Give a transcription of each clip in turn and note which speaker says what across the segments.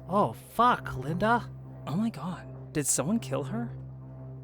Speaker 1: Oh, fuck, Linda.
Speaker 2: Oh my god, did someone kill her?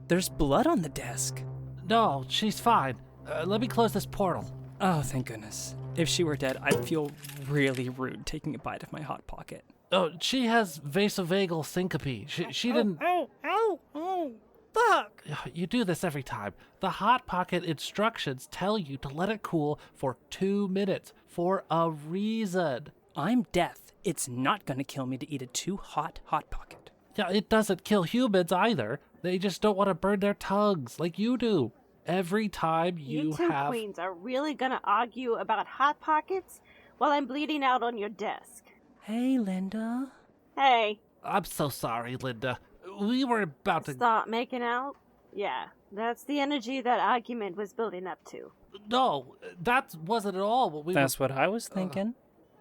Speaker 2: There's blood on the desk.
Speaker 1: No, she's fine. Let me close this portal.
Speaker 2: Oh, thank goodness. If she were dead, I'd feel really rude taking a bite of my Hot Pocket.
Speaker 1: Oh, she has vasovagal syncope. She didn't...
Speaker 2: Oh, fuck!
Speaker 1: You do this every time. The Hot Pocket instructions tell you to let it cool for 2 minutes for a reason.
Speaker 2: I'm death. It's not gonna kill me to eat a too hot Hot Pocket.
Speaker 1: Yeah, it doesn't kill humans either. They just don't want to burn their tongues like you do. Every time you
Speaker 3: two
Speaker 1: have...
Speaker 3: queens are really gonna argue about Hot Pockets while I'm bleeding out on your desk.
Speaker 2: Hey, Linda.
Speaker 3: Hey.
Speaker 1: I'm so sorry, Linda. We were about to...
Speaker 3: Stop making out? Yeah, that's the energy that argument was building up to.
Speaker 1: No, that wasn't at all what we
Speaker 2: That's what I was thinking.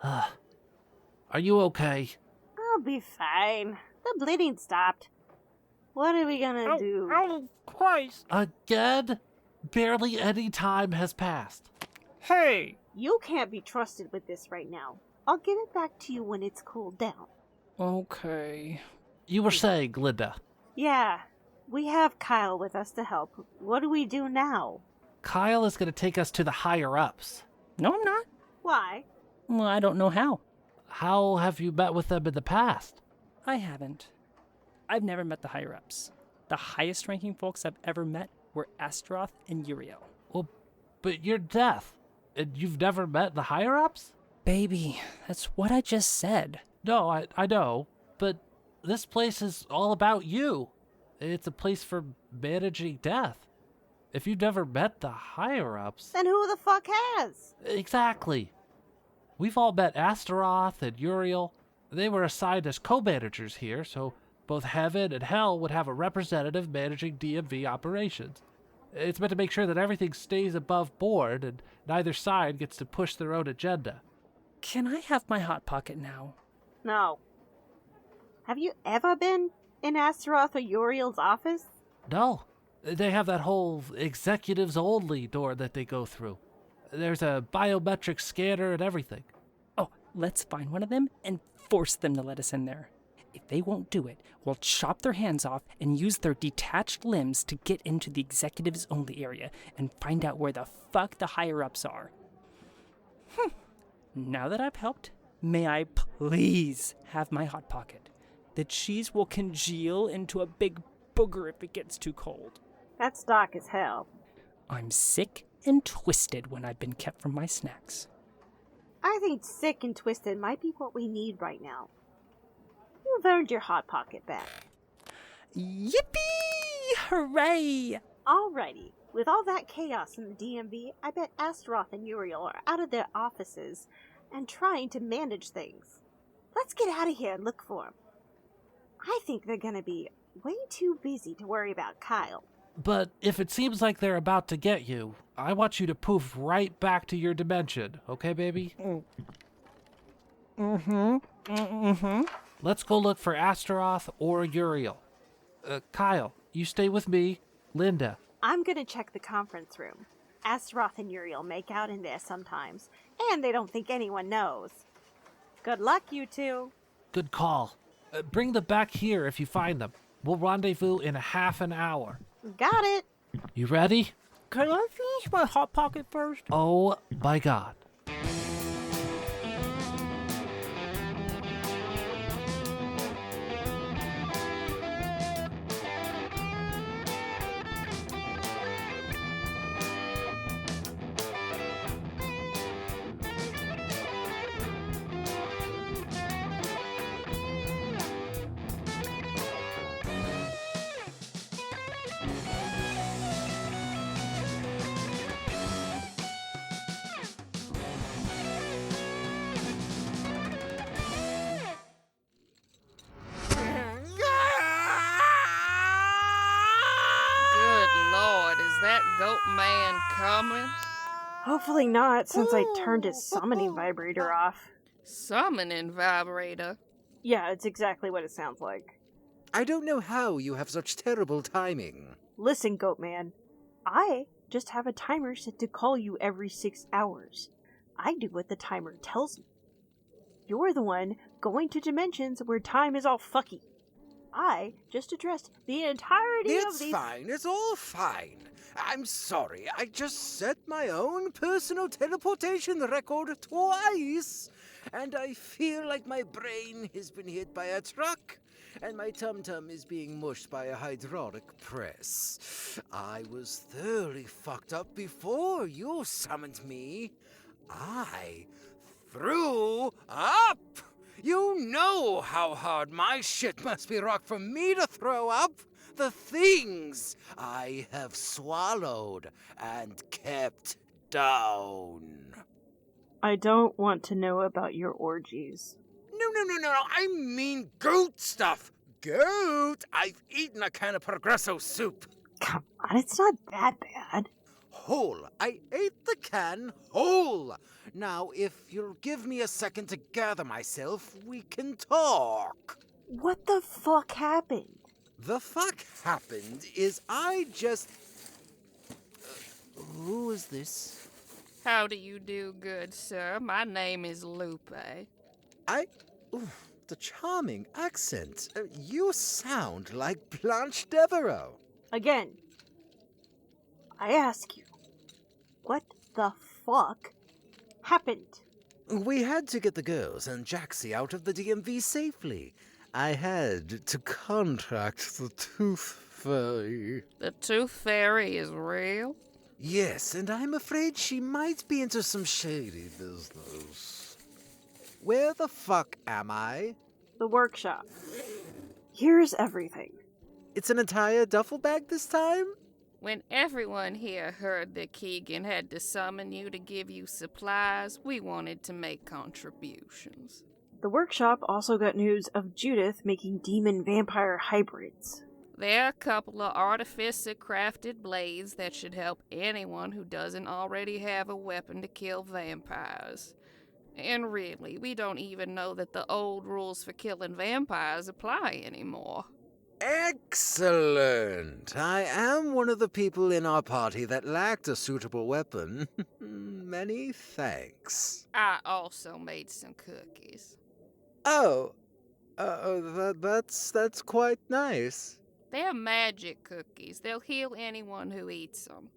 Speaker 1: Are you okay?
Speaker 3: I'll be fine. The bleeding stopped. What are we gonna do?
Speaker 2: Oh, Christ.
Speaker 1: Again? Barely any time has passed.
Speaker 2: Hey!
Speaker 3: You can't be trusted with this right now. I'll give it back to you when it's cooled down.
Speaker 2: Okay.
Speaker 1: You were saying, Linda.
Speaker 3: Yeah, we have Kyle with us to help. What do we do now?
Speaker 1: Kyle is going to take us to the higher-ups.
Speaker 2: No, I'm not.
Speaker 3: Why?
Speaker 2: Well, I don't know how.
Speaker 1: How have you met with them in the past?
Speaker 2: I haven't. I've never met the higher-ups. The highest-ranking folks I've ever met were Astaroth and Uriel.
Speaker 1: Well, but you're deaf, and you've never met the higher-ups?
Speaker 2: Baby, that's what I just said.
Speaker 1: No, I know, but this place is all about you. It's a place for managing death. If you've never met the higher-ups...
Speaker 3: Then who the fuck has?
Speaker 1: Exactly. We've all met Astaroth and Uriel. They were assigned as co-managers here, so both Heaven and Hell would have a representative managing DMV operations. It's meant to make sure that everything stays above board and neither side gets to push their own agenda.
Speaker 2: Can I have my Hot Pocket now?
Speaker 3: No. Have you ever been in Astaroth or Uriel's office?
Speaker 1: No. They have that whole executives only door that they go through. There's a biometric scanner and everything.
Speaker 2: Oh, let's find one of them and force them to let us in there. If they won't do it, we'll chop their hands off and use their detached limbs to get into the executives only area and find out where the fuck the higher-ups are. Now that I've helped, may I please have my Hot Pocket? The cheese will congeal into a big booger if it gets too cold.
Speaker 3: That's dark as hell.
Speaker 2: I'm sick and twisted when I've been kept from my snacks.
Speaker 3: I think sick and twisted might be what we need right now. You've earned your Hot Pocket back.
Speaker 2: Yippee! Hooray!
Speaker 3: Alrighty. With all that chaos in the DMV, I bet Astaroth and Uriel are out of their offices and trying to manage things. Let's get out of here and look for them. I think they're gonna be way too busy to worry about Kyle.
Speaker 1: But if it seems like they're about to get you, I want you to poof right back to your dimension, okay, baby? Let's go look for Astaroth or Uriel. Kyle, you stay with me. Linda.
Speaker 3: I'm gonna check the conference room. Astaroth and Uriel make out in there sometimes, and they don't think anyone knows. Good luck, you two.
Speaker 1: Good call. Bring them back here if you find them. We'll rendezvous in a half an hour.
Speaker 3: Got it.
Speaker 1: You ready?
Speaker 2: Can I finish my Hot Pocket first?
Speaker 1: Oh my god.
Speaker 4: Goat man coming?
Speaker 3: Hopefully not, since I turned his summoning vibrator off.
Speaker 4: Summoning vibrator?
Speaker 3: Yeah, it's exactly what it sounds like.
Speaker 5: I don't know how you have such terrible timing.
Speaker 3: Listen, Goat Man, I just have a timer set to call you every 6 hours. I do what the timer tells me. You're the one going to dimensions where time is all fucky. I just addressed the entirety of these...
Speaker 5: It's fine. It's all fine. I'm sorry. I just set my own personal teleportation record twice. And I feel like my brain has been hit by a truck. And my tum-tum is being mushed by a hydraulic press. I was thoroughly fucked up before you summoned me. I threw up! You know how hard my shit must be rocked for me to throw up. The things I have swallowed and kept down.
Speaker 3: I don't want to know about your orgies.
Speaker 5: No, I mean goat stuff. Goat? I've eaten a can of Progresso soup.
Speaker 3: Come on, it's not that bad.
Speaker 5: Whole. I ate the can whole. Now, if you'll give me a second to gather myself, we can talk.
Speaker 3: What the fuck happened?
Speaker 5: The fuck happened is I just... who is this?
Speaker 4: How do you do, good sir? My name is Lupe.
Speaker 5: Ooh, the charming accent. You sound like Blanche Devereaux.
Speaker 3: Again, I ask you, what the fuck happened?
Speaker 5: We had to get the girls and Jacksie out of the DMV safely. I had to contract the Tooth Fairy.
Speaker 4: The Tooth Fairy is real?
Speaker 5: Yes, and I'm afraid she might be into some shady business. Where the fuck am I?
Speaker 3: The workshop. Here's everything.
Speaker 5: It's an entire duffel bag this time?
Speaker 4: When everyone here heard that Kieghan had to summon you to give you supplies, we wanted to make contributions.
Speaker 3: The workshop also got news of Judith making demon-vampire hybrids.
Speaker 4: There are a couple of artificer-crafted blades that should help anyone who doesn't already have a weapon to kill vampires. And really, we don't even know that the old rules for killing vampires apply anymore.
Speaker 5: Excellent! I am one of the people in our party that lacked a suitable weapon. Many thanks.
Speaker 4: I also made some cookies.
Speaker 5: Oh, that's quite nice.
Speaker 4: They're magic cookies. They'll heal anyone who eats them.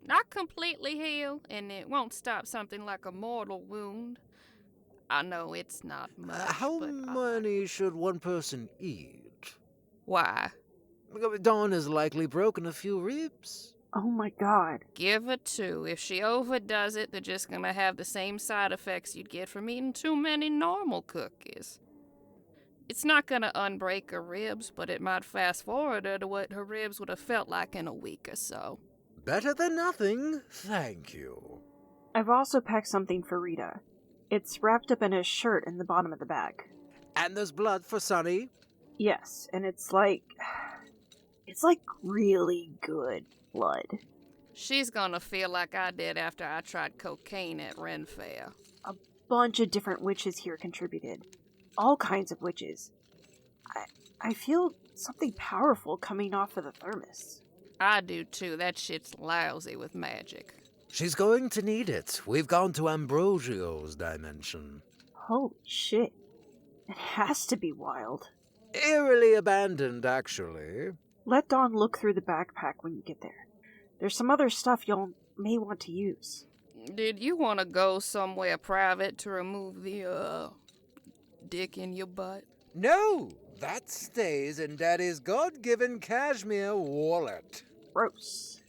Speaker 4: Not completely heal, and it won't stop something like a mortal wound. I know it's not much,
Speaker 5: How
Speaker 4: but
Speaker 5: many should one person eat?
Speaker 4: Why?
Speaker 5: Dawn has likely broken a few ribs.
Speaker 3: Oh my god.
Speaker 4: Give her 2. If she overdoes it, they're just gonna have the same side effects you'd get from eating too many normal cookies. It's not gonna unbreak her ribs, but it might fast forward her to what her ribs would have felt like in a week or so.
Speaker 5: Better than nothing, thank you.
Speaker 3: I've also packed something for Rita. It's wrapped up in a shirt in the bottom of the bag.
Speaker 5: And there's blood for Sonny.
Speaker 3: Yes, and it's like really good blood.
Speaker 4: She's gonna feel like I did after I tried cocaine at Ren Fair.
Speaker 3: A bunch of different witches here contributed. All kinds of witches. I feel something powerful coming off of the thermos.
Speaker 4: I do too. That shit's lousy with magic.
Speaker 5: She's going to need it. We've gone to Ambrosio's dimension.
Speaker 3: Holy shit. It has to be wild.
Speaker 5: Eerily abandoned, actually.
Speaker 3: Let Dawn look through the backpack when you get there. There's some other stuff y'all may want to use.
Speaker 4: Did you want to go somewhere private to remove the, dick in your butt?
Speaker 5: No, that stays in Daddy's God-given cashmere wallet.
Speaker 3: Gross.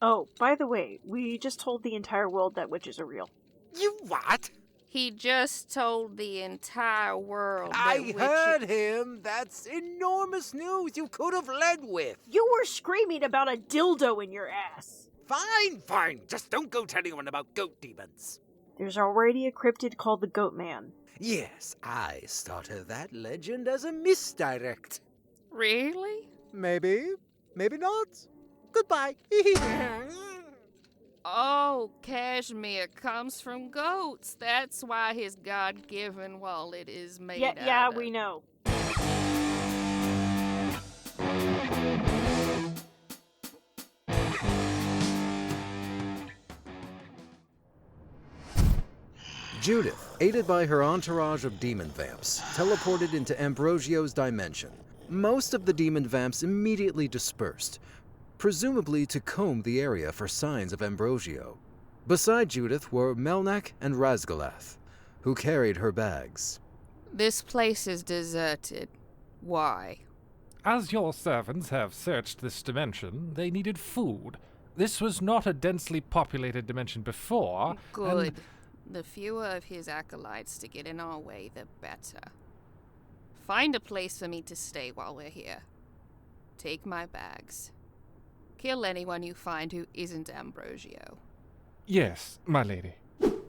Speaker 3: Oh, by the way, we just told the entire world that witches are real.
Speaker 5: You what?
Speaker 4: He just told the entire world that
Speaker 5: I heard him. That's enormous news you could have led with.
Speaker 3: You were screaming about a dildo in your ass.
Speaker 5: Fine. Just don't go tell anyone about goat demons.
Speaker 3: There's already a cryptid called the Goat Man.
Speaker 5: Yes, I started that legend as a misdirect.
Speaker 4: Really?
Speaker 5: Maybe not. Goodbye.
Speaker 4: Oh, cashmere comes from goats. That's why his God-given wallet is made out
Speaker 3: Yeah,
Speaker 4: of.
Speaker 3: we know.
Speaker 5: Judith, aided by her entourage of demon vamps, teleported into Ambrosio's dimension. Most of the demon vamps immediately dispersed, presumably to comb the area for signs of Ambrosio. Beside Judith were Melnach and Rasgulath, who carried her bags.
Speaker 4: This place is deserted. Why?
Speaker 1: As your servants have searched this dimension, they needed food. This was not a densely populated dimension before.
Speaker 4: Good.
Speaker 1: and-
Speaker 4: The fewer of his acolytes to get in our way, the better. Find a place for me to stay while we're here. Take my bags. Kill anyone you find who isn't Ambrosio.
Speaker 1: Yes, my lady.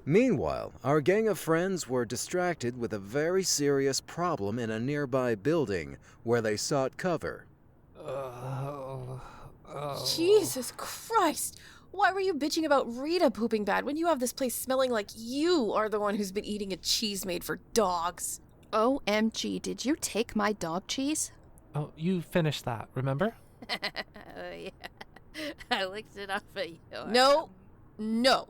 Speaker 5: Meanwhile, our gang of friends were distracted with a very serious problem in a nearby building where they sought cover.
Speaker 6: Jesus Christ! Why were you bitching about Rita pooping bad when you have this place smelling like you are the one who's been eating a cheese made for dogs?
Speaker 4: OMG, did you take my dog cheese?
Speaker 1: Oh, you finished that, remember?
Speaker 4: Oh, yeah. I licked it off of your...
Speaker 6: No.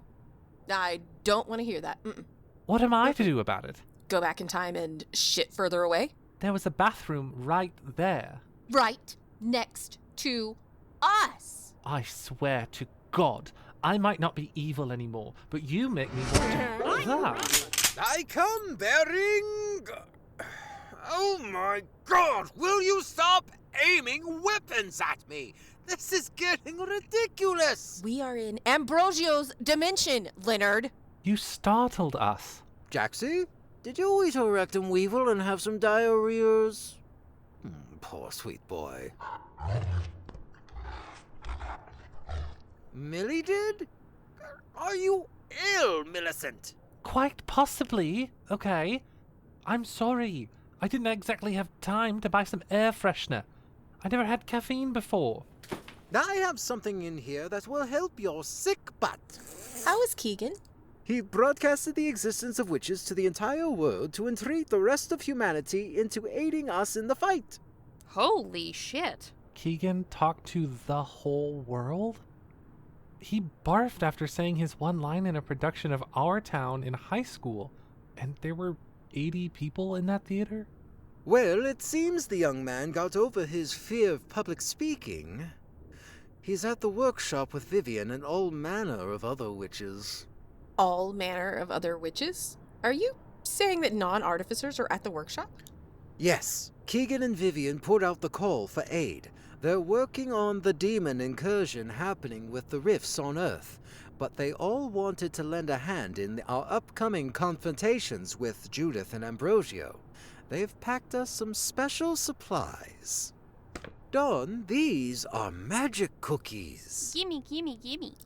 Speaker 6: I don't want to hear that. Mm-mm.
Speaker 1: What am I to do about it?
Speaker 6: Go back in time and shit further away?
Speaker 1: There was a bathroom right there.
Speaker 6: Right next to us.
Speaker 1: I swear to God, I might not be evil anymore, but you make me want to... That.
Speaker 5: I come bearing... Oh my God! Will you stop aiming weapons at me? This is getting ridiculous!
Speaker 6: We are in Ambrosio's dimension, Leonard.
Speaker 1: You startled us.
Speaker 5: Jacksie, did you eat a rectum weevil and have some diarrheas? Poor sweet boy. Millie did? Are you ill, Millicent?
Speaker 1: Quite possibly. Okay. I'm sorry. I didn't exactly have time to buy some air freshener. I never had caffeine before.
Speaker 5: I have something in here that will help your sick butt.
Speaker 6: How is Kieghan?
Speaker 5: He broadcasted the existence of witches to the entire world to entreat the rest of humanity into aiding us in the fight.
Speaker 4: Holy shit.
Speaker 1: Kieghan talked to the whole world? He barfed after saying his one line in a production of Our Town in high school, and there were 80 people in that theater?
Speaker 5: Well, it seems the young man got over his fear of public speaking. He's at the workshop with Vivian and all manner of other witches.
Speaker 6: All manner of other witches? Are you saying that non-artificers are at the workshop?
Speaker 5: Yes, Kieghan and Vivian put out the call for aid. They're working on the demon incursion happening with the rifts on Earth, but they all wanted to lend a hand in our upcoming confrontations with Judith and Ambrosio. They've packed us some special supplies. Dawn, these are magic cookies.
Speaker 4: Gimme.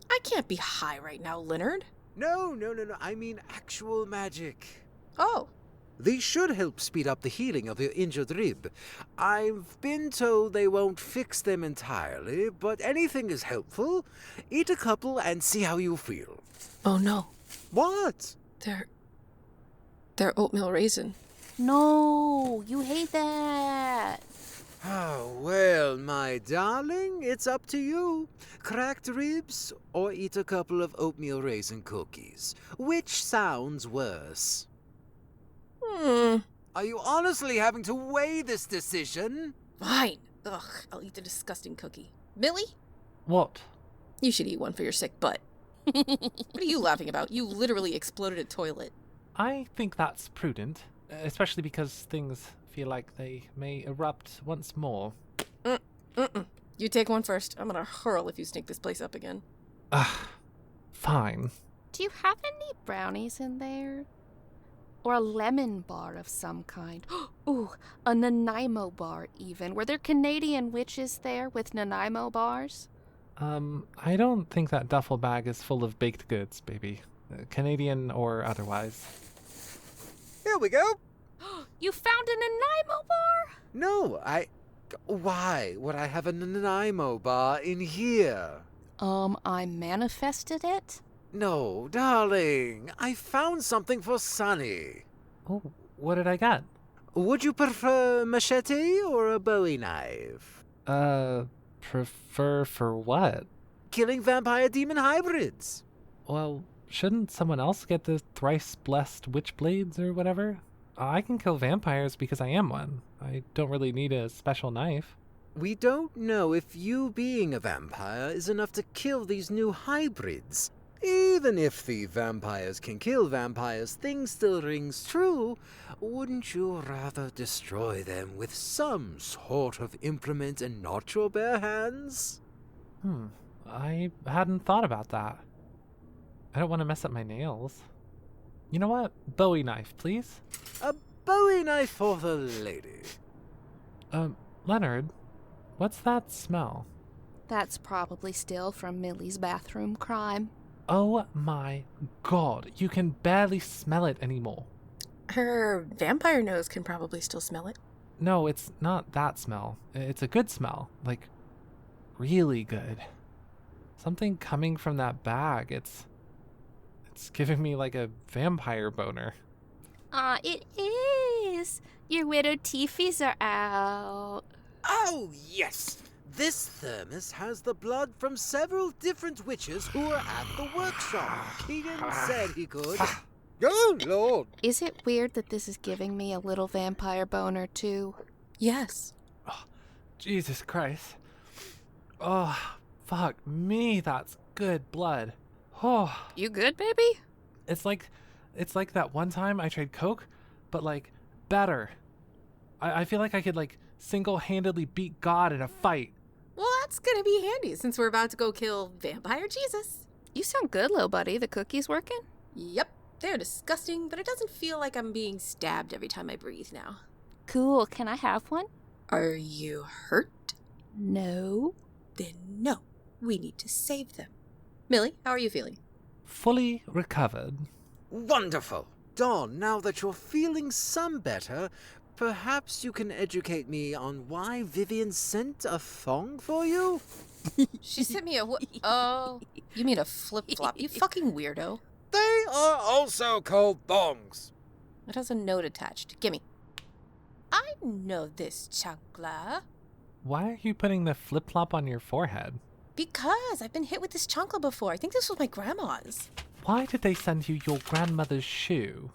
Speaker 6: I can't be high right now, Leonard.
Speaker 5: No, I mean actual magic.
Speaker 6: Oh,
Speaker 5: These should help speed up the healing of your injured rib. I've been told they won't fix them entirely, but anything is helpful. Eat a couple and see how you feel.
Speaker 6: oh no.
Speaker 5: What?
Speaker 6: They're oatmeal raisin.
Speaker 4: No, you hate that.
Speaker 5: Oh, well, my darling, it's up to you. Cracked ribs or eat a couple of oatmeal raisin cookies. Which sounds worse? Are you honestly having to weigh this decision?
Speaker 6: Fine. Ugh, I'll eat the disgusting cookie. Millie?
Speaker 1: What?
Speaker 6: You should eat one for your sick butt. What are you laughing about? You literally exploded a toilet.
Speaker 1: I think that's prudent, especially because things feel like they may erupt once more.
Speaker 6: You take one first. I'm gonna hurl if you sneak this place up again.
Speaker 1: Fine.
Speaker 4: Do you have any brownies in there? Or a lemon bar of some kind? Ooh, a Nanaimo bar even. Were there Canadian witches there with Nanaimo bars?
Speaker 1: I don't think that duffel bag is full of baked goods, baby. Canadian or otherwise.
Speaker 5: Here we go.
Speaker 4: You found a Nanaimo bar?
Speaker 5: No, Why would I have a Nanaimo bar in here?
Speaker 4: I manifested it?
Speaker 5: No, darling. I found something for Sonny.
Speaker 1: Oh, what did I get?
Speaker 5: Would you prefer a machete or a Bowie knife?
Speaker 1: Prefer for what?
Speaker 5: Killing vampire demon hybrids.
Speaker 1: Well, shouldn't someone else get the thrice-blessed witch blades or whatever? I can kill vampires because I am one. I don't really need a special knife.
Speaker 5: We don't know if you being a vampire is enough to kill these new hybrids. Even if the vampires can kill vampires, thing still rings true. Wouldn't you rather destroy them with some sort of implement and not your bare hands?
Speaker 1: I hadn't thought about that. I don't want to mess up my nails. You know what? Bowie knife, please.
Speaker 5: A Bowie knife for the lady.
Speaker 1: Leonard, what's that smell?
Speaker 4: That's probably still from Millie's bathroom crime.
Speaker 1: Oh my god, you can barely smell it anymore.
Speaker 6: Her vampire nose can probably still smell it.
Speaker 1: No, it's not that smell. It's a good smell. Like, really good. Something coming from that bag. It's giving me like a vampire boner.
Speaker 4: It is. Your widow teefies are out.
Speaker 5: Oh, yes! This thermos has the blood from several different witches who were at the workshop. Kieghan said he could. Oh, Lord!
Speaker 4: Is it weird that this is giving me a little vampire boner, too?
Speaker 6: Yes.
Speaker 1: Oh, Jesus Christ. Oh, fuck me, that's good blood. Oh.
Speaker 4: You good, baby?
Speaker 1: It's like that one time I tried Coke, but like better. I feel like I could like single-handedly beat God in a fight.
Speaker 6: Well, that's gonna be handy since we're about to go kill Vampire Jesus.
Speaker 4: You sound good, little buddy. The cookies working?
Speaker 6: Yep. They're disgusting, but it doesn't feel like I'm being stabbed every time I breathe now.
Speaker 4: Cool. Can I have one?
Speaker 6: Are you hurt?
Speaker 4: No.
Speaker 6: Then no. We need to save them. Millie, how are you feeling?
Speaker 1: Fully recovered.
Speaker 5: Wonderful! Dawn, now that you're feeling some better, perhaps you can educate me on why Vivian sent a thong for you?
Speaker 6: She sent me a oh, you mean a flip-flop, you fucking weirdo.
Speaker 5: They are also called thongs.
Speaker 6: It has a note attached. Gimme. I know this, Chancla.
Speaker 1: Why are you putting the flip-flop on your forehead?
Speaker 6: Because I've been hit with this chancla before. I think this was my grandma's.
Speaker 1: Why did they send you your grandmother's shoe?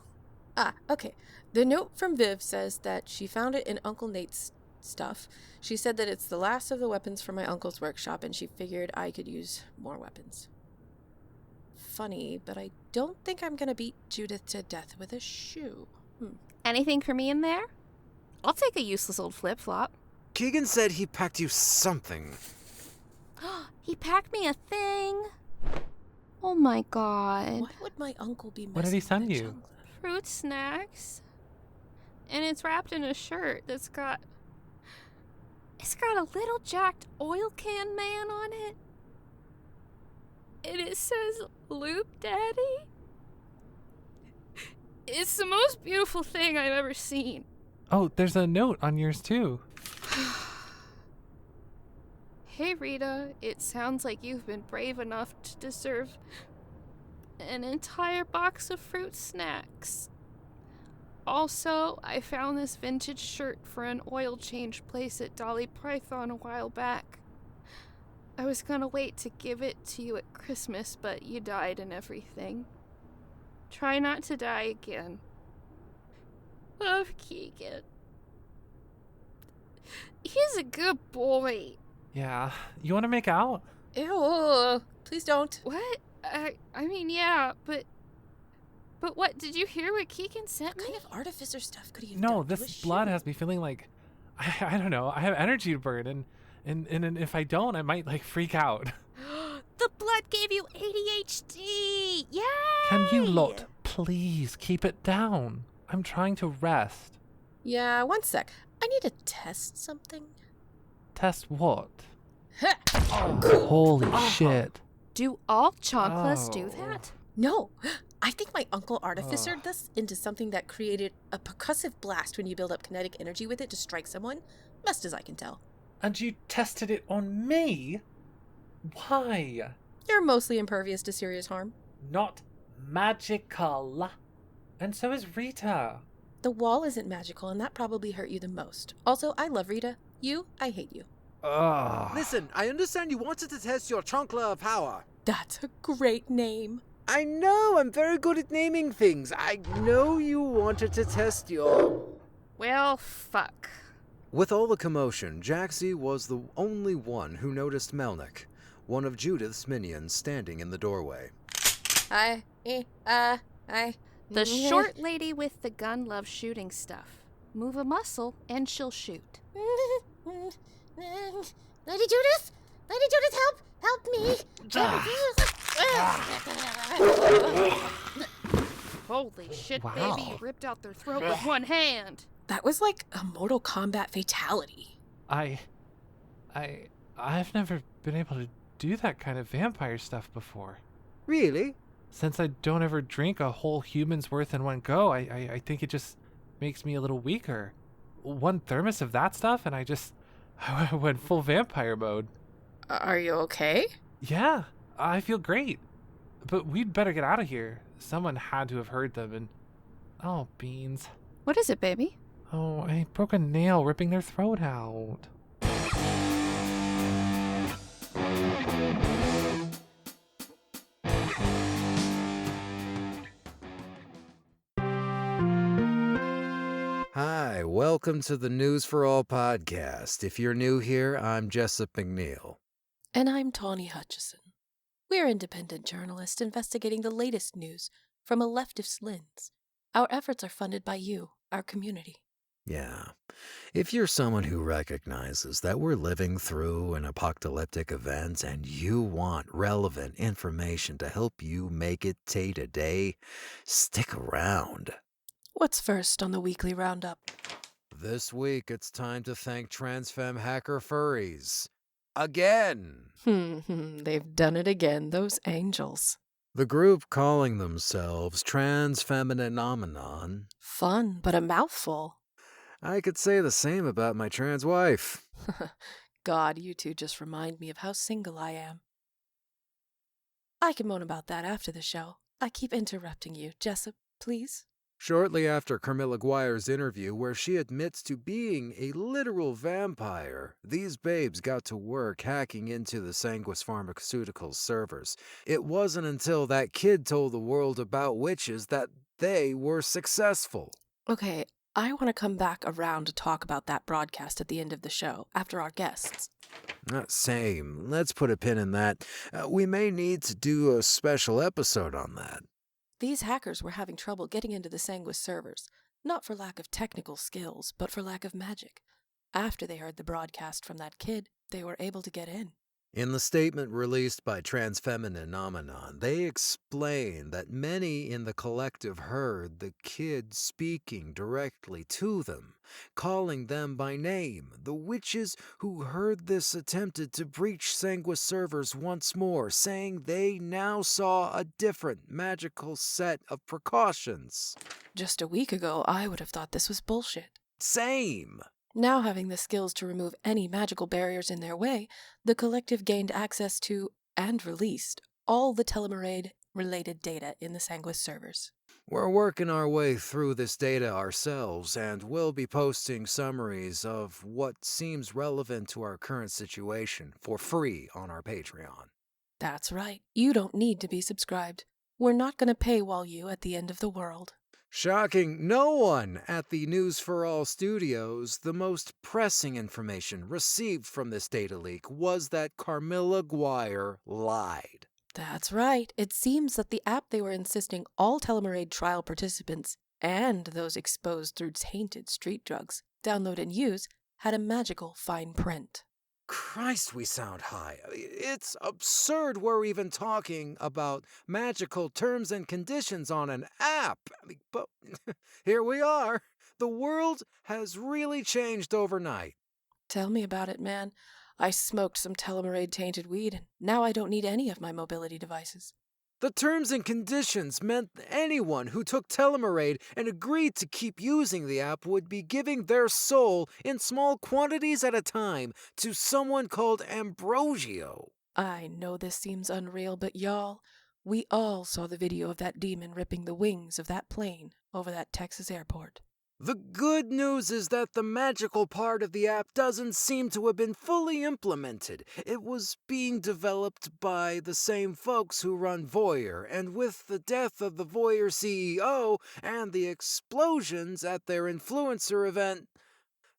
Speaker 6: Ah, okay. The note from Viv says that she found it in Uncle Nate's stuff. She said that it's the last of the weapons from my uncle's workshop, and she figured I could use more weapons. Funny, but I don't think I'm gonna beat Judith to death with a shoe.
Speaker 4: Anything for me in there? I'll take a useless old flip-flop.
Speaker 5: Kieghan said he packed you something.
Speaker 4: He packed me a thing. Oh my god.
Speaker 6: Why would my uncle be messing
Speaker 1: What did he send
Speaker 6: with a
Speaker 1: you?
Speaker 6: chancla?
Speaker 4: Fruit snacks. And it's wrapped in a shirt that's got... It's got a little jacked oil can man on it. And it says, Loop Daddy. It's the most beautiful thing I've ever seen.
Speaker 1: Oh, there's a note on yours too.
Speaker 4: Hey Rita, it sounds like you've been brave enough to deserve an entire box of fruit snacks. Also, I found this vintage shirt for an oil change place at Dolly Python a while back. I was gonna wait to give it to you at Christmas, but you died and everything. Try not to die again. Love, Kieghan. He's a good boy.
Speaker 1: Yeah. You want to make out?
Speaker 6: Ew, please don't.
Speaker 4: What? I mean, yeah, but what? Did you hear what Kieghan sent
Speaker 6: What
Speaker 4: me?
Speaker 6: kind of artificer stuff could he have
Speaker 1: No,
Speaker 6: done to a
Speaker 1: this blood
Speaker 6: shoe?
Speaker 1: has me feeling like, I don't know, I have energy to burn, and if I don't, I might like freak out.
Speaker 4: The blood gave you ADHD! Yay!
Speaker 1: Can you lot please keep it down? I'm trying to rest.
Speaker 6: Yeah, one sec. I need to test something.
Speaker 1: Test what?
Speaker 6: Cool.
Speaker 1: Holy shit.
Speaker 4: Do all chanclas do
Speaker 1: Oh.
Speaker 4: that?
Speaker 6: No, I think my uncle artificered this into something that created a percussive blast when you build up kinetic energy with it to strike someone, best as I can tell.
Speaker 1: And you tested it on me? Why?
Speaker 6: You're mostly impervious to serious harm.
Speaker 1: Not magical. And so is Rita.
Speaker 6: The wall isn't magical, and that probably hurt you the most. Also, I love Rita. You, I hate you.
Speaker 1: Ugh.
Speaker 5: Listen, I understand you wanted to test your chancla power.
Speaker 6: That's a great name.
Speaker 5: I know, I'm very good at naming things. I know you wanted to test your...
Speaker 4: Well, fuck.
Speaker 5: With all the commotion, Jacksie was the only one who noticed Melnach, one of Judith's minions standing in the doorway.
Speaker 6: Hi.
Speaker 4: The short lady with the gun loves shooting stuff. Move a muscle and she'll shoot.
Speaker 7: Lady Judith? Lady Judith, help me!
Speaker 4: Holy shit,
Speaker 1: Wow.
Speaker 4: baby, you ripped out their throat with one hand.
Speaker 6: That was like a Mortal Kombat fatality.
Speaker 1: I've never been able to do that kind of vampire stuff before.
Speaker 5: Really?
Speaker 1: Since I don't ever drink a whole human's worth in one go, I think it just makes me a little weaker. One thermos of that stuff and I went full vampire mode.
Speaker 6: Are you okay?
Speaker 1: Yeah, I feel great. But we'd better get out of here. Someone had to have heard them and... Oh, beans.
Speaker 4: What is it, baby?
Speaker 1: Oh, I broke a nail ripping their throat out.
Speaker 5: Hi, welcome to the News for All podcast. If you're new here, I'm Jessup McNeil.
Speaker 6: And I'm Tawny Hutchison. We're independent journalists investigating the latest news from a leftist lens. Our efforts are funded by you, our community.
Speaker 5: Yeah. If you're someone who recognizes that we're living through an apocalyptic event and you want relevant information to help you make it day to day, stick around.
Speaker 6: What's first on the weekly roundup?
Speaker 5: This week, it's time to thank transfem hacker furries. Again!
Speaker 6: They've done it again, those angels.
Speaker 5: The group calling themselves Transfemininomenon.
Speaker 6: Fun, but a mouthful.
Speaker 5: I could say the same about my trans wife.
Speaker 6: God, you two just remind me of how single I am. I can moan about that after the show. I keep interrupting you. Jessup, please?
Speaker 5: Shortly after Camilla Guire's interview, where she admits to being a literal vampire, these babes got to work hacking into the Sanguis Pharmaceuticals servers. It wasn't until that kid told the world about witches that they were successful.
Speaker 6: Okay, I want to come back around to talk about that broadcast at the end of the show, after our guests.
Speaker 5: Same. Let's put a pin in that. We may need to do a special episode on that.
Speaker 6: These hackers were having trouble getting into the Sanguis servers, not for lack of technical skills, but for lack of magic. After they heard the broadcast from that kid, they were able to get in.
Speaker 5: In the statement released by Transfemininomenon, they explain that many in the collective heard the kid speaking directly to them, calling them by name. The witches who heard this attempted to breach Sanguis servers once more, saying they now saw a different magical set of precautions.
Speaker 6: Just a week ago, I would have thought this was bullshit.
Speaker 5: Same.
Speaker 6: Now having the skills to remove any magical barriers in their way, the collective gained access to, and released, all the telomerade-related data in the Sanguis servers.
Speaker 5: We're working our way through this data ourselves, and we'll be posting summaries of what seems relevant to our current situation for free on our Patreon.
Speaker 6: That's right. You don't need to be subscribed. We're not going to paywall you at the end of the world.
Speaker 5: Shocking no one at the News for All studios, the most pressing information received from this data leak was that Camilla Guire lied.
Speaker 6: That's right. It seems that the app they were insisting all telomerade trial participants, and those exposed through tainted street drugs, download and use, had a magical fine print.
Speaker 5: Christ, we sound high. It's absurd we're even talking about magical terms and conditions on an app. But here we are. The world has really changed overnight.
Speaker 6: Tell me about it, man. I smoked some telomerade-tainted weed, and now I don't need any of my mobility devices.
Speaker 5: The terms and conditions meant anyone who took telomerade and agreed to keep using the app would be giving their soul in small quantities at a time to someone called Ambrosio.
Speaker 6: I know this seems unreal, but y'all, we all saw the video of that demon ripping the wings of that plane over that Texas airport.
Speaker 5: The good news is that the magical part of the app doesn't seem to have been fully implemented. It was being developed by the same folks who run Voyeur, and with the death of the Voyeur CEO and the explosions at their influencer event,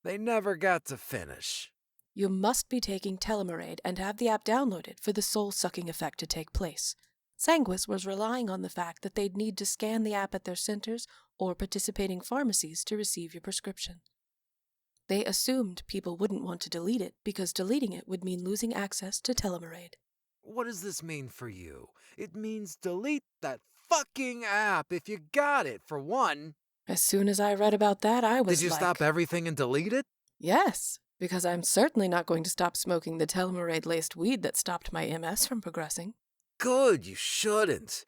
Speaker 5: they never got to finish.
Speaker 6: You must be taking Telomerade and have the app downloaded for the soul-sucking effect to take place. Sanguis was relying on the fact that they'd need to scan the app at their centers or participating pharmacies to receive your prescription. They assumed people wouldn't want to delete it because deleting it would mean losing access to Telomerade.
Speaker 5: What does this mean for you? It means delete that fucking app if you got it, for one.
Speaker 6: As soon as I read about that, I was
Speaker 5: Did you
Speaker 6: like,
Speaker 5: stop everything and delete it?
Speaker 6: Yes, because I'm certainly not going to stop smoking the Telomerade-laced weed that stopped my MS from progressing.
Speaker 5: Good, you shouldn't.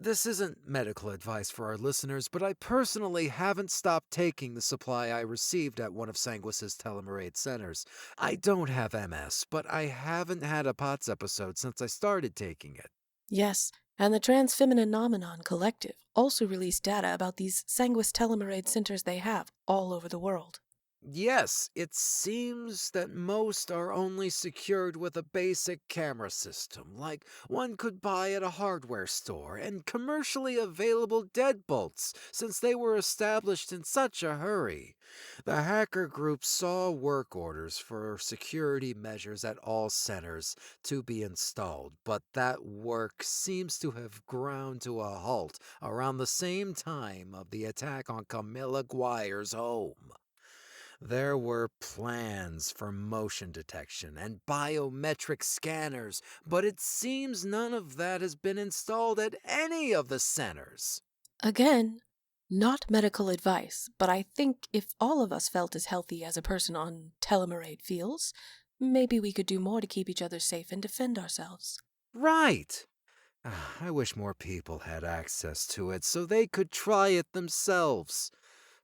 Speaker 5: This isn't medical advice for our listeners, but I personally haven't stopped taking the supply I received at one of Sanguis's Telomerade centers. I don't have MS, but I haven't had a POTS episode since I started taking it.
Speaker 6: Yes, and the Transfemininomenon Collective also released data about these Sanguis Telomerade centers they have all over the world.
Speaker 5: Yes, it seems that most are only secured with a basic camera system, like one could buy at a hardware store, and commercially available deadbolts, since they were established in such a hurry. The hacker group saw work orders for security measures at all centers to be installed, but that work seems to have ground to a halt around the same time of the attack on Camilla Guire's home. There were plans for motion detection and biometric scanners, but it seems none of that has been installed at any of the centers.
Speaker 6: Again, not medical advice, but I think if all of us felt as healthy as a person on Telomerade feels, maybe we could do more to keep each other safe and defend ourselves.
Speaker 5: Right. I wish more people had access to it so they could try it themselves.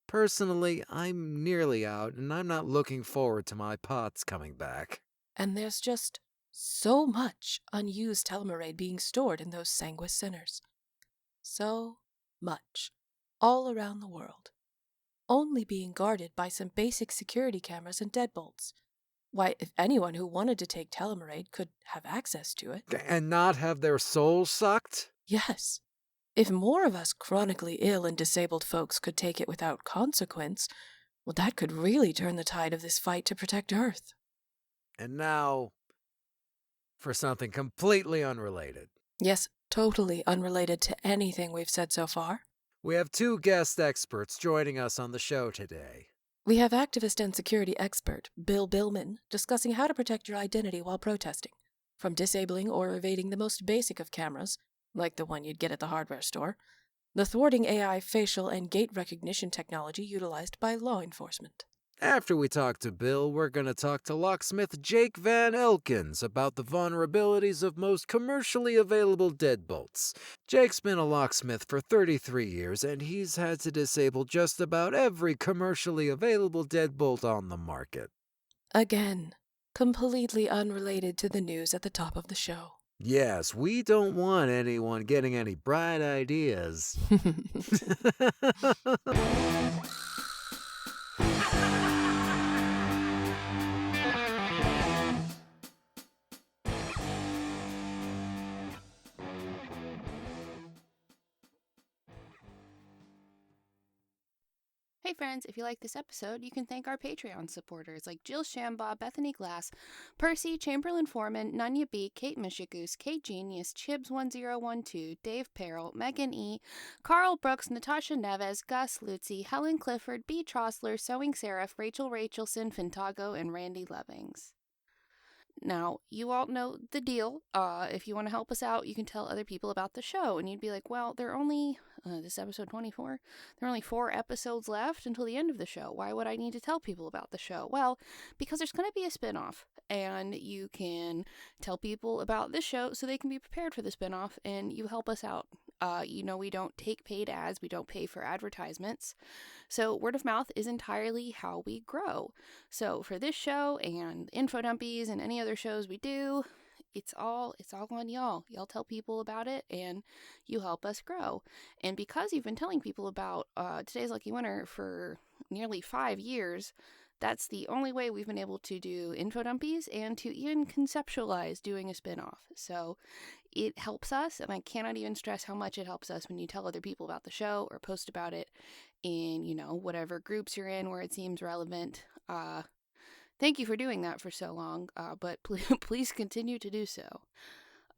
Speaker 5: Personally, I'm nearly out, and I'm not looking forward to my POTS coming back.
Speaker 6: And there's just so much unused Telomerade being stored in those Sanguis centers. So much. All around the world. Only being guarded by some basic security cameras and deadbolts. Why, if anyone who wanted to take Telomerade could have access to it.
Speaker 5: And not have their souls sucked?
Speaker 6: Yes. If more of us chronically ill and disabled folks could take it without consequence, well, that could really turn the tide of this fight to protect Earth.
Speaker 5: And now, for something completely unrelated.
Speaker 6: Yes, totally unrelated to anything we've said so far.
Speaker 5: We have two guest experts joining us on the show today.
Speaker 6: We have activist and security expert Bill Billman discussing how to protect your identity while protesting, from disabling or evading the most basic of cameras, like the one you'd get at the hardware store, the thwarting AI facial and gait recognition technology utilized by law enforcement.
Speaker 5: After we talk to Bill, we're going to talk to locksmith Jake Van Elkins about the vulnerabilities of most commercially available deadbolts. Jake's been a locksmith for 33 years, and he's had to disable just about every commercially available deadbolt on the market.
Speaker 6: Again, completely unrelated to the news at the top of the show.
Speaker 5: Yes, we don't want anyone getting any bright ideas.
Speaker 4: Hey friends, if you like this episode, you can thank our Patreon supporters like Jill Shambaugh, Bethany Glass, Percy, Chamberlain Foreman, Nunya B, Kate Mishigoose, Kate Genius, Chibs1012, Dave Perrell, Megan E, Carl Brooks, Natasha Neves, Gus Lutzi, Helen Clifford, B. Trostler, Sewing Seraph, Rachel Rachelson, Fintago, and Randy Lovings. Now, you all know the deal. If you want to help us out, you can tell other people about the show. And you'd be like, well, there are only, this is episode 24, there are only 4 episodes left until the end of the show. Why would I need to tell people about the show? Well, because there's going to be a spinoff. And you can tell people about this show so they can be prepared for the spinoff. And you help us out. We don't take paid ads. We don't pay for advertisements. So word of mouth is entirely how we grow. So for this show and Info Dumpies and any other shows we do, it's all on y'all. Y'all tell people about it, and you help us grow. And because you've been telling people about Today's Lucky Winner for nearly 5 years, that's the only way we've been able to do info dumpies and to even conceptualize doing a spin-off. So it helps us, and I cannot even stress how much it helps us when you tell other people about the show or post about it in, whatever groups you're in where it seems relevant. Thank you for doing that for so long, but please continue to do so.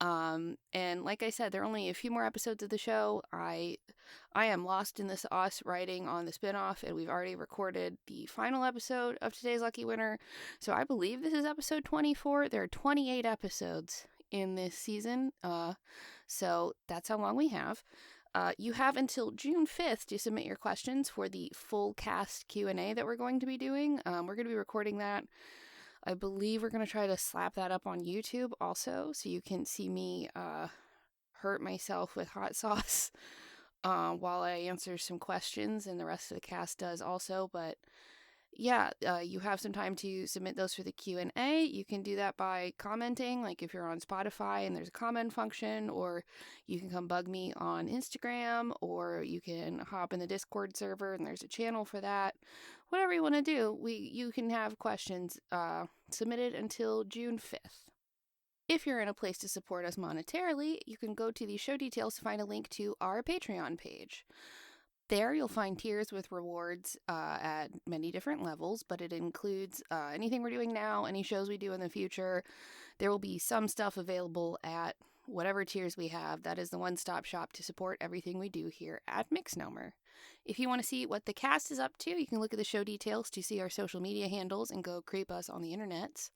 Speaker 4: And like I said, there are only a few more episodes of the show. I am lost in this us writing on the spinoff, and we've already recorded the final episode of Today's Lucky Winner. So I believe this is episode 24. There are 28 episodes in this season. So that's how long we have. You have until June 5th to submit your questions for the full cast Q&A that we're going to be doing. We're going to be recording that. I believe we're going to try to slap that up on YouTube also, so you can see me hurt myself with hot sauce while I answer some questions, and the rest of the cast does also. But yeah, you have some time to submit those for the Q&A. You can do that by commenting, like if you're on Spotify and there's a comment function, or you can come bug me on Instagram, or you can hop in the Discord server and there's a channel for that. Whatever you want to do, you can have questions submitted until June 5th. If you're in a place to support us monetarily, you can go to the show details to find a link to our Patreon page. There, you'll find tiers with rewards at many different levels, but it includes anything we're doing now, any shows we do in the future. There will be some stuff available at whatever tiers we have. That is the one-stop shop to support everything we do here at Mixnomer. If you want to see what the cast is up to, you can look at the show details to see our social media handles and go creep us on the internets.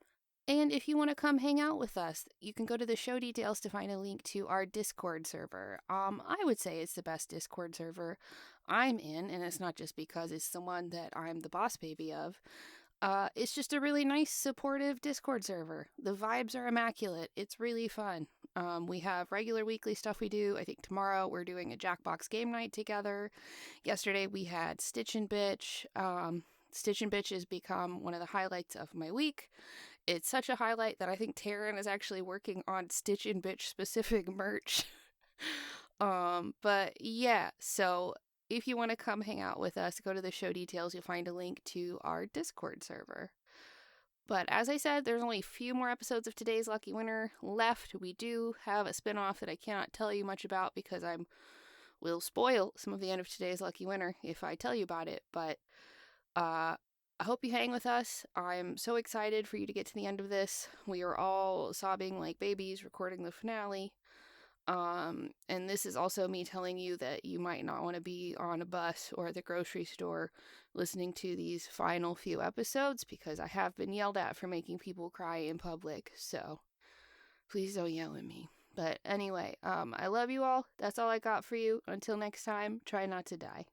Speaker 4: And if you want to come hang out with us, you can go to the show details to find a link to our Discord server. I would say it's the best Discord server I'm in, and it's not just because it's the one that I'm the boss baby of. It's just a really nice, supportive Discord server. The vibes are immaculate. It's really fun. We have regular weekly stuff we do. I think tomorrow we're doing a Jackbox game night together. Yesterday we had Stitch and Bitch. Stitch and Bitch has become one of the highlights of my week. It's such a highlight that I think Taryn is actually working on Stitch and Bitch specific merch. But yeah, so if you want to come hang out with us, go to the show details. You'll find a link to our Discord server. But as I said, there's only a few more episodes of Today's Lucky Winner left. We do have a spinoff that I cannot tell you much about because I will spoil some of the end of Today's Lucky Winner if I tell you about it. But I hope you hang with us. I'm so excited for you to get to the end of this. We are all sobbing like babies recording the finale. And this is also me telling you that you might not want to be on a bus or at the grocery store listening to these final few episodes, because I have been yelled at for making people cry in public. So please don't yell at me. But anyway, I love you all. That's all I got for you. Until next time, try not to die.